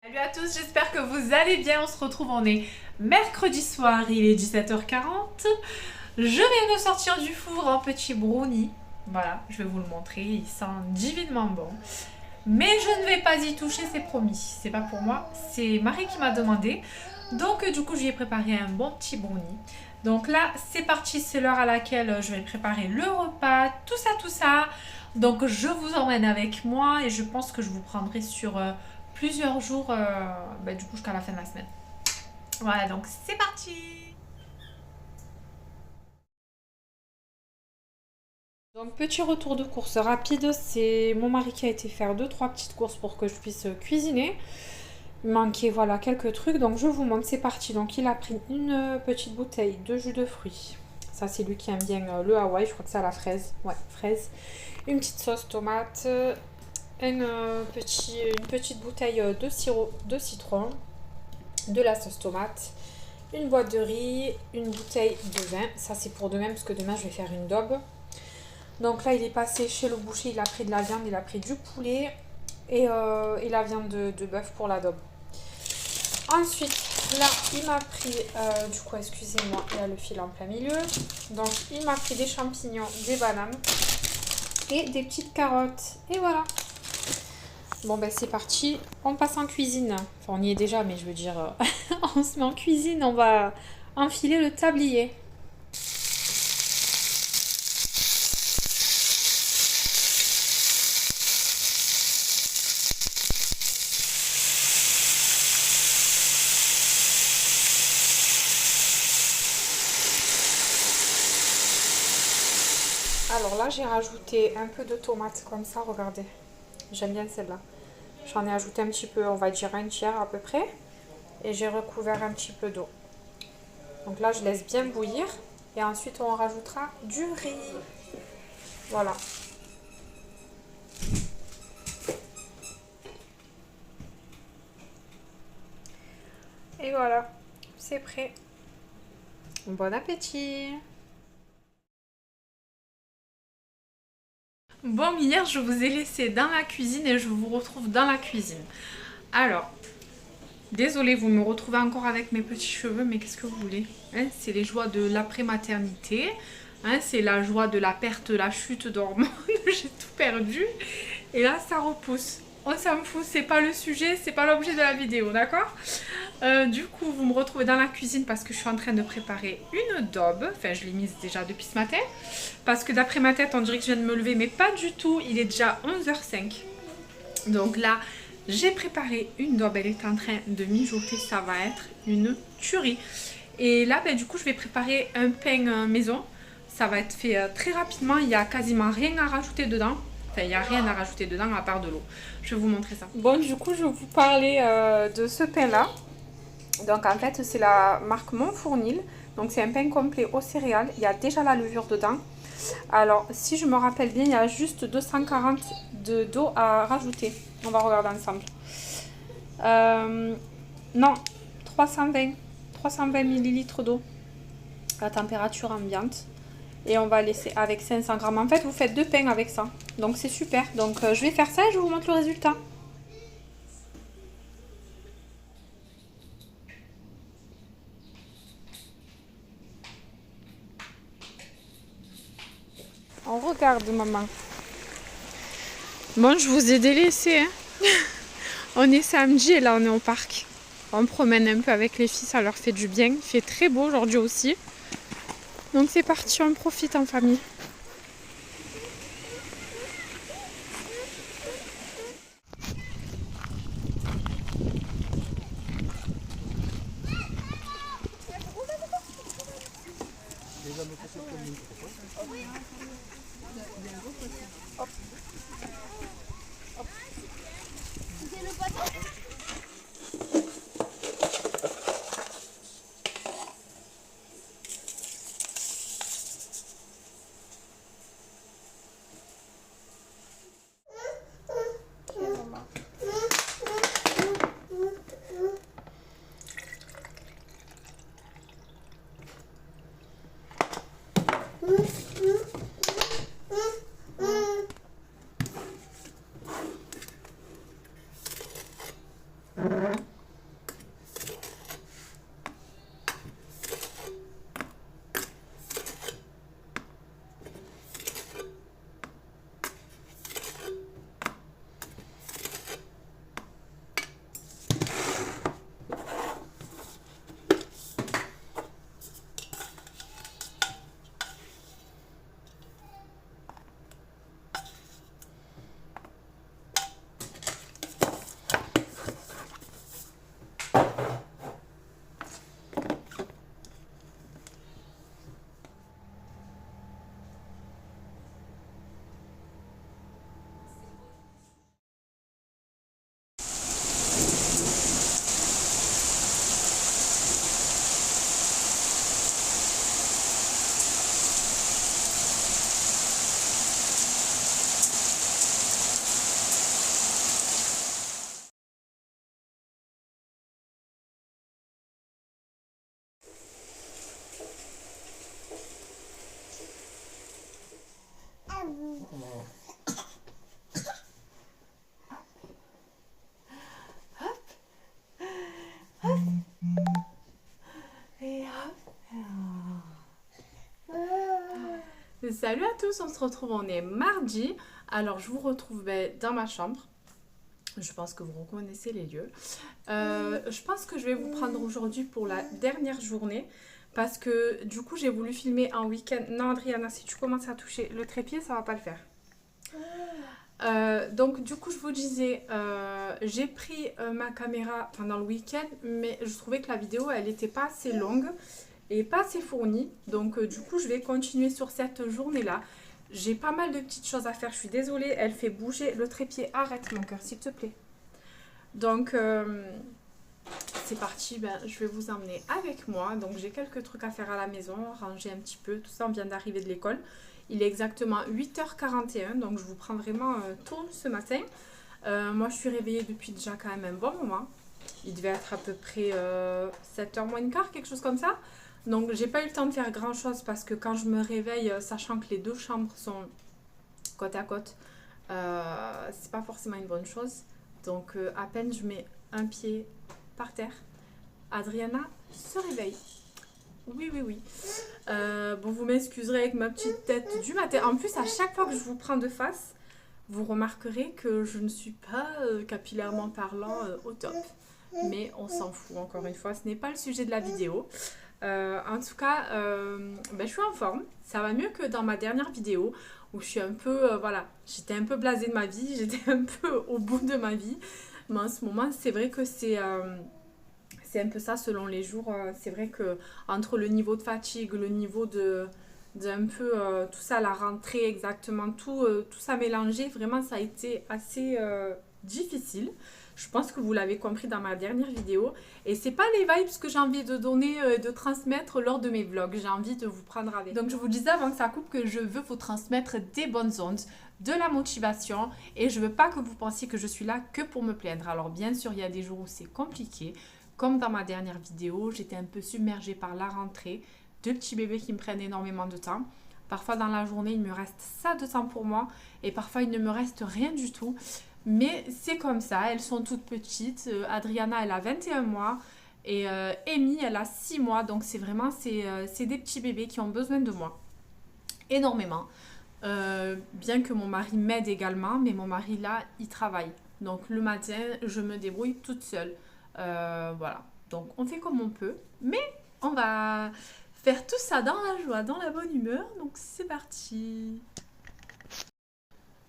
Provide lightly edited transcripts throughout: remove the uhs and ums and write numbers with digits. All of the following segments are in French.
Salut à tous, j'espère que vous allez bien. On se retrouve, on est mercredi soir, il est 17h40. Je viens de sortir du four un petit brownie. Voilà, je vais vous le montrer, il sent divinement bon. Mais je ne vais pas y toucher, c'est promis. C'est pas pour moi, c'est Marie qui m'a demandé. Donc du coup, je lui ai préparé un bon petit brownie. Donc là, c'est parti, c'est l'heure à laquelle je vais préparer le repas, tout ça, tout ça. Donc je vous emmène avec moi et je pense que je vous prendrai sur plusieurs jours, du coup jusqu'à la fin de la semaine. Voilà, donc c'est parti. Donc petit retour de course rapide, c'est mon mari qui a été faire 2-3 petites courses pour que je puisse cuisiner. Il manquait voilà quelques trucs, donc je vous montre, c'est parti. Donc il a pris une petite bouteille de jus de fruits. Ça c'est lui qui aime bien le Hawaï, je crois que c'est à la fraise. Ouais, fraise. Une petite sauce tomate, une petite bouteille de sirop de citron, de la sauce tomate, une boîte de riz, une bouteille de vin. Ça c'est pour demain parce que demain je vais faire une daube. Donc là il est passé chez le boucher, il a pris de la viande, il a pris du poulet et la viande de bœuf pour la daube. Ensuite, là, il m'a pris, du coup, excusez-moi, il y a le fil en plein milieu. Donc, il m'a pris des champignons, des bananes et des petites carottes. Et voilà. Bon, ben c'est parti. On passe en cuisine. Enfin, on y est déjà, mais je veux dire, on se met en cuisine. On va enfiler le tablier. Alors là, j'ai rajouté un peu de tomates comme ça, regardez. J'aime bien celle-là. J'en ai ajouté un petit peu, on va dire un tiers à peu près. Et j'ai recouvert un petit peu d'eau. Donc là, je laisse bien bouillir. Et ensuite, on rajoutera du riz. Voilà. Et voilà, c'est prêt. Bon appétit! Bon, hier, je vous ai laissé dans la cuisine et je vous retrouve dans la cuisine. Alors, désolée, vous me retrouvez encore avec mes petits cheveux, mais qu'est-ce que vous voulez, hein? C'est les joies de l'après-maternité, hein, c'est la joie de la perte, la chute d'hormones, j'ai tout perdu. Et là, ça repousse. On s'en fout, c'est pas le sujet, c'est pas l'objet de la vidéo, d'accord? Du coup, vous me retrouvez dans la cuisine parce que je suis en train de préparer une daube. Enfin, je l'ai mise déjà depuis ce matin. Parce que d'après ma tête, on dirait que je viens de me lever, mais pas du tout. Il est déjà 11h05. Donc là, j'ai préparé une daube. Elle est en train de mijoter. Ça va être une tuerie. Et là, du coup, je vais préparer un pain maison. Ça va être fait très rapidement. Il n'y a quasiment rien à rajouter dedans. Enfin, il n'y a rien à rajouter dedans à part de l'eau. Je vais vous montrer ça. Bon, du coup, je vais vous parler de ce pain-là. Donc, en fait, c'est la marque Montfournil. Donc, c'est un pain complet aux céréales. Il y a déjà la levure dedans. Alors, si je me rappelle bien, il y a juste 240 d'eau à rajouter. On va regarder ensemble. Non, 320 ml d'eau à température ambiante. Et on va laisser avec 500 grammes. En fait, vous faites deux pains avec ça. Donc, c'est super. Donc, je vais faire ça et je vous montre le résultat. On regarde, maman. Bon, je vous ai délaissé. Hein. On est samedi et là, on est au parc. On promène un peu avec les filles, ça leur fait du bien. Il fait très beau aujourd'hui aussi. Donc, c'est parti, on profite en famille. Salut à tous, on se retrouve, on est mardi. Alors je vous retrouve dans ma chambre. Je pense que vous reconnaissez les lieux. Je pense que je vais vous prendre aujourd'hui pour la dernière journée. Parce que du coup j'ai voulu filmer un week-end. Non Adriana, si tu commences à toucher le trépied, ça va pas le faire. Donc du coup je vous disais, j'ai pris ma caméra pendant le week-end. Mais je trouvais que la vidéo elle était pas assez longue. Et pas assez fournie. Donc du coup je vais continuer sur cette journée-là. J'ai pas mal de petites choses à faire. Je suis désolée, elle fait bouger le trépied. Arrête mon cœur, s'il te plaît. Donc c'est parti, je vais vous emmener avec moi. Donc j'ai quelques trucs à faire à la maison, ranger un petit peu. Tout ça, on vient d'arriver de l'école. Il est exactement 8h41, donc je vous prends vraiment tôt ce matin. Moi je suis réveillée depuis déjà quand même un bon moment. Il devait être à peu près 7h moins le quart, quelque chose comme ça. Donc j'ai pas eu le temps de faire grand chose parce que quand je me réveille, sachant que les deux chambres sont côte à côte, c'est pas forcément une bonne chose. Donc à peine je mets un pied par terre, Adriana se réveille. Oui, oui, oui. Bon, vous m'excuserez avec ma petite tête du matin. En plus, à chaque fois que je vous prends de face, vous remarquerez que je ne suis pas capillairement parlant au top. Mais on s'en fout, encore une fois, ce n'est pas le sujet de la vidéo. En tout cas, je suis en forme. Ça va mieux que dans ma dernière vidéo où je suis un peu, voilà, j'étais un peu blasée de ma vie, j'étais un peu au bout de ma vie. Mais en ce moment, c'est vrai que c'est un peu ça selon les jours. C'est vrai que entre le niveau de fatigue, le niveau d'un peu tout ça, la rentrée exactement, tout ça mélangé, vraiment ça a été assez difficile. Je pense que vous l'avez compris dans ma dernière vidéo. Et c'est pas les vibes que j'ai envie de donner, de transmettre lors de mes vlogs. J'ai envie de vous prendre avec. Donc je vous disais avant que ça coupe que je veux vous transmettre des bonnes ondes, de la motivation. Et je veux pas que vous pensiez que je suis là que pour me plaindre. Alors bien sûr, il y a des jours où c'est compliqué. Comme dans ma dernière vidéo, j'étais un peu submergée par la rentrée. Deux petits bébés qui me prennent énormément de temps. Parfois dans la journée, il me reste ça de temps pour moi. Et parfois, il ne me reste rien du tout. Mais c'est comme ça, elles sont toutes petites. Adriana, elle a 21 mois et Amy, elle a 6 mois. Donc c'est vraiment, c'est des petits bébés qui ont besoin de moi. Énormément. Bien que mon mari m'aide également, mais mon mari là, il travaille. Donc le matin, je me débrouille toute seule. Voilà. Donc on fait comme on peut. Mais on va faire tout ça dans la joie, dans la bonne humeur. Donc c'est parti.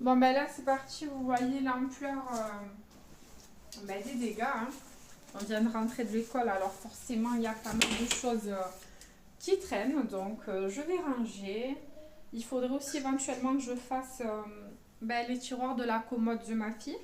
Bon là c'est parti, vous voyez l'ampleur des dégâts. Hein. On vient de rentrer de l'école, alors forcément il y a pas mal de choses qui traînent. Donc je vais ranger. Il faudrait aussi éventuellement que je fasse les tiroirs de la commode de ma fille,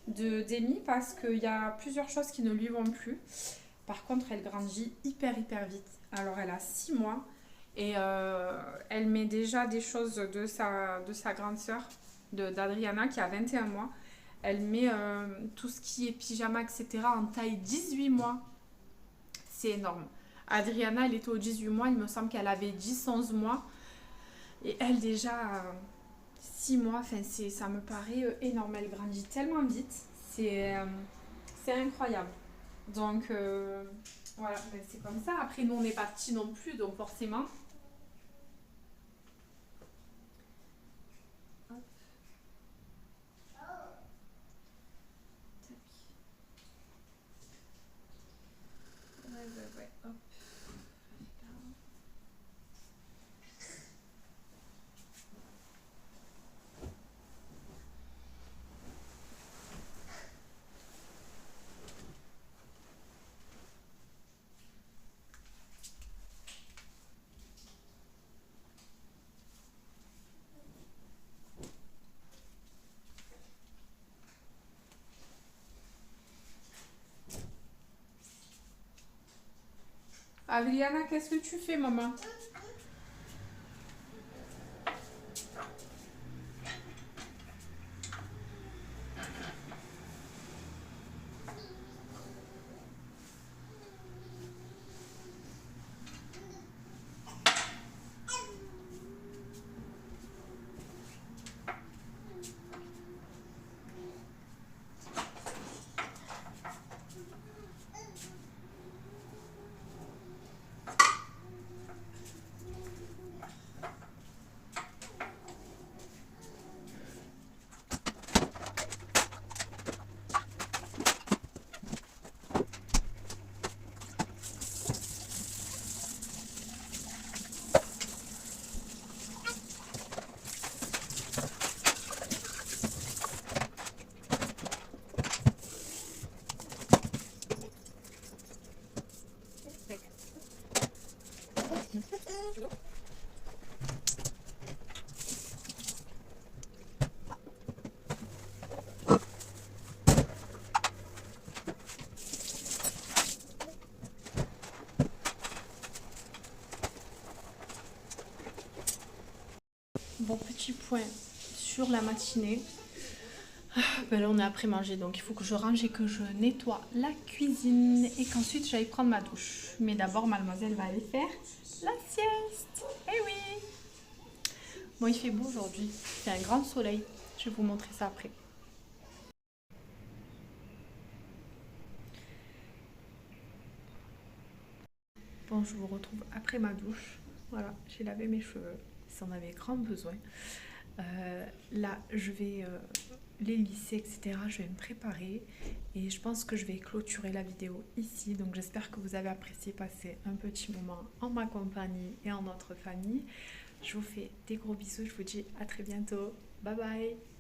d'Amy, parce qu'il y a plusieurs choses qui ne lui vont plus. Par contre elle grandit hyper vite. Alors elle a 6 mois et elle met déjà des choses de sa grande sœur. D'Adriana qui a 21 mois. Elle met tout ce qui est pyjama, etc. en taille 18 mois. C'est énorme. Adriana, elle était aux 18 mois. Il me semble qu'elle avait 10-11 mois. Et elle déjà 6 mois. Enfin, ça me paraît énorme. Elle grandit tellement vite. C'est incroyable. Donc, voilà. C'est comme ça. Après, nous, on n'est pas petits non plus. Donc, forcément... Ouais, hop. Adriana, qu'est-ce que tu fais, maman? point sur la matinée. Ben là on est après manger, donc il faut que je range et que je nettoie la cuisine et qu'ensuite j'aille prendre ma douche. Mais d'abord mademoiselle va aller faire la sieste. Eh oui. Bon, il fait beau aujourd'hui, il y a un grand soleil. Je vais vous montrer ça après. Bon, je vous retrouve après ma douche. Voilà, j'ai lavé mes cheveux, ils en avaient grand besoin. Là, je vais les lisser, etc. Je vais me préparer et je pense que je vais clôturer la vidéo ici. Donc j'espère que vous avez apprécié passer un petit moment en ma compagnie et en notre famille. Je vous fais des gros bisous, je vous dis à très bientôt. Bye bye.